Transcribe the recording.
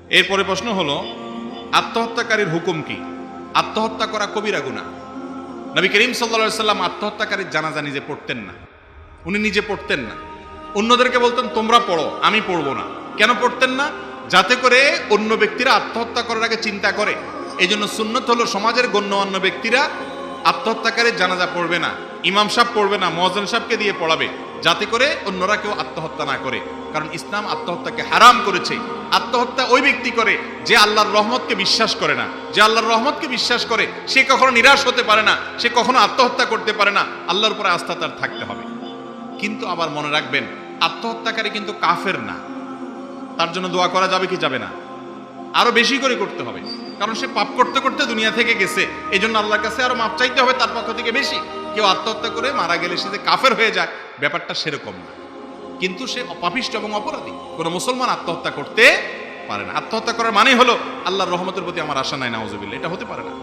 এরপরে প্রশ্ন হলো, আত্মহত্যাকারীর হুকুম কি? আত্মহত্যা করা কবিরা গুনাহ। নবী করিম সাল্লাল্লাহু আলাইহি সাল্লাম আত্মহত্যাকারীর জানাজা নিজে পড়তেন না। উনি নিজে পড়তেন না, অন্যদেরকে বলতেন তোমরা পড়ো, আমি পড়বো না। কেন পড়তেন না? যাতে করে অন্য ব্যক্তিরা আত্মহত্যা করার আগে চিন্তা করে। এই জন্য সুন্নত হলো সমাজের গণ্যমান্য ব্যক্তিরা আত্মহত্যাকারীর জানাজা পড়বে না, ইমাম সাহেব পড়বে না, মুয়াজ্জিন সাহেবকে দিয়ে পড়াবে, যাতে করে অন্যরা কেউ আত্মহত্যা না করে। কারণ ইসলাম আত্মহত্যাকে হারাম করেছে। আত্মহত্যা ওই ব্যক্তি করে যে আল্লাহর রহমতকে বিশ্বাস করে না। যে আল্লাহর রহমতকে বিশ্বাস করে সে কখনো নিরাশ হতে পারে না, সে কখনো আত্মহত্যা করতে পারে না। আল্লাহর উপরে আস্থা তার থাকতে হবে। কিন্তু আবার মনে রাখবেন, আত্মহত্যাকারী কিন্তু কাফের না। তার জন্য দোয়া করা যাবে কি যাবে না? আরো বেশি করে করতে হবে, কারণ সে পাপ করতে করতে দুনিয়া থেকে গেছে। এই জন্য আল্লাহর কাছে আরো মাপ চাইতে হবে তার পক্ষ থেকে বেশি। কেউ আত্মহত্যা করে মারা গেলে সে যে কাফের হয়ে যায়, ব্যাপারটা সেরকম না। কিন্তু সে পাপিষ্ঠ এবং অপরাধী। কোনো মুসলমান আত্মহত্যা করতে পারে না। আত্মহত্যা করার মানে হলো আল্লাহর রহমতের প্রতি আমার আশা নাই, নাউজুবিল্লাহ, এটা হতে পারে না।